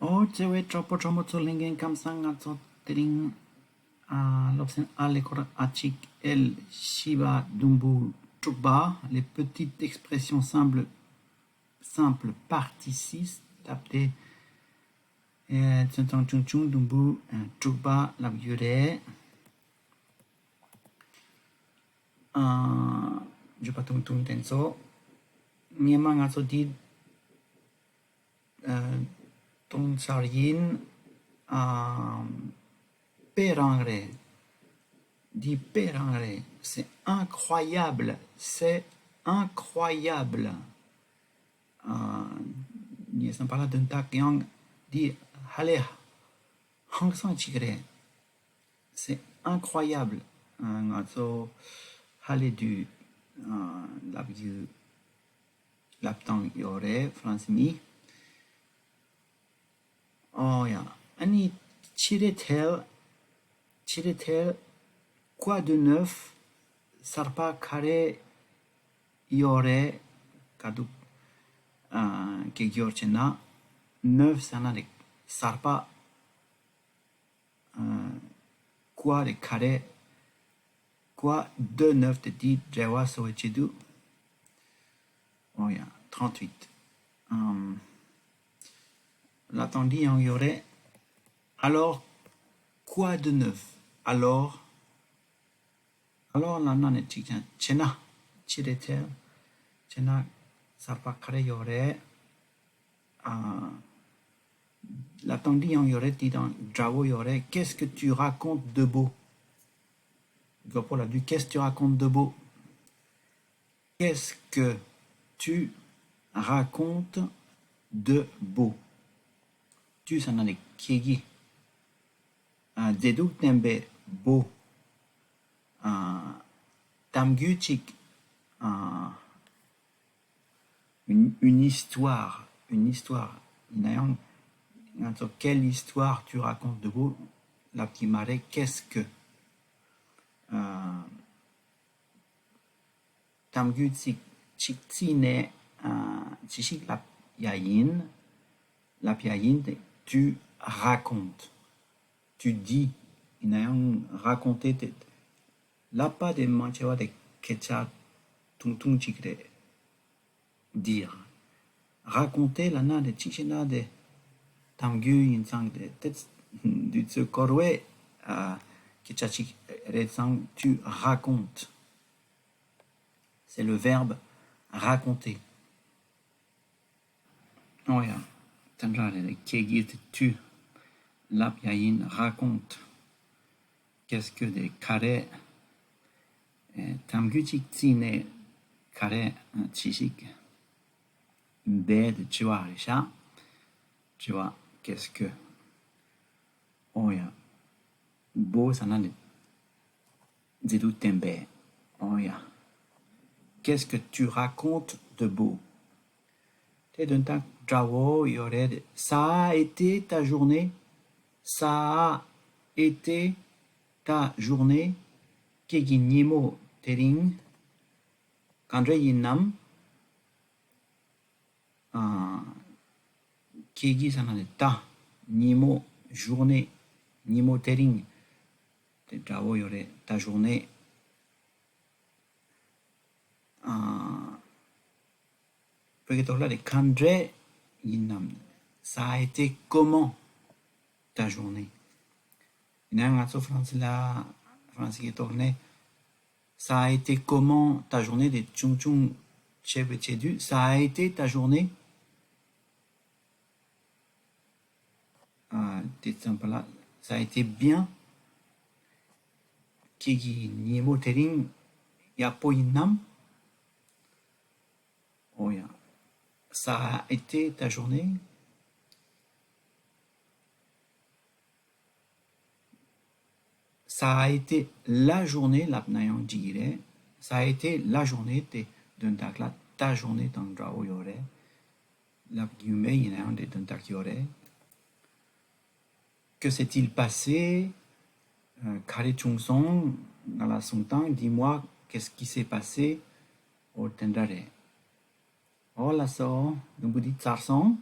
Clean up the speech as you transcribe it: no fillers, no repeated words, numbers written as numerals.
Oh, cewek copot-copot lingin kamsang atau tering l'option A l'école achik el shiba dumbu chuba, les petites expressions simples participe d'apte tentang chung chung dumbu chuba la yure. Je pas tung tenso. Memang atau di ton sarien perangre di perangre, c'est incroyable, ni san parla d'un tak yang di hale hang sang chigre, c'est incroyable, so hale du laptang yore france mi. Oh ya, ani chiretel, quoi de neuf, sarpa kare yore, kaduk ke gyorchena, neuf sana de sarpa, quoi de kare, quoi de neuf de dit jawa soechidu. Oh ya, 38. L'attendi en yore. Alors, quoi de neuf? Alors la nane chikan chena chiretel chena sarpa kare yore. L'attendi en yore dit dans jawo yore. Qu'est-ce que tu racontes de beau? Pour la du qu'est-ce que tu racontes de beau? Qu'est-ce que tu racontes de beau? Tu s'en as des kiegi. Deduk tembe beau. Tamguchik. Une histoire. Quelle histoire tu racontes de beau? La petite marée, qu'est-ce que? Tamguchik chiktine chichik la piayin. La piayin, tu racontes. Tu dis. Il n'a raconté. Là pas de manchewa de kecha tung chikre. Dire. Raconter la na de chichena de tamgu yin sang de tets du tse korwe kecha chikre sang tu racontes. C'est le verbe raconter. Oh ya. Tandra de kegit tu. La piayin raconte. Qu'est-ce que des carrés? Tamguchik tsine carré chichik. B de chua risha. Tu vois, qu'est-ce que? Oh ya. Beau sana de zidu tembe. Oh ya. Qu'est-ce que tu racontes de beau? T'es d'un temps jawo yore. Ça a été ta journée? Ça a été ta journée? Kegi nimo tering. Kandre yinam. Kegi sana de ta. Nimo journée. Nimo tering. Te jawo yore. Ta journée. Peut-être là de kandre yinam. Ça a été comment ta journée? Il y a un français là. Français qui tourne. Ça a été comment ta journée de chung chung chedu? Ça a été ta journée? Ça a été bien. Kigi nimo tering yapo inam. Oh ya. Ça a été ta journée? Ça a été la journée, la pnayang dire. Ça a été la journée d'un tak là, ta journée dans drao yore. La guillemets, il y en a un d'un tak yore. Que s'est-il passé? Kare chung song, dans la son temps, dis-moi, qu'est-ce qui s'est passé au tendare? Oh la so, donc vous dites ça song?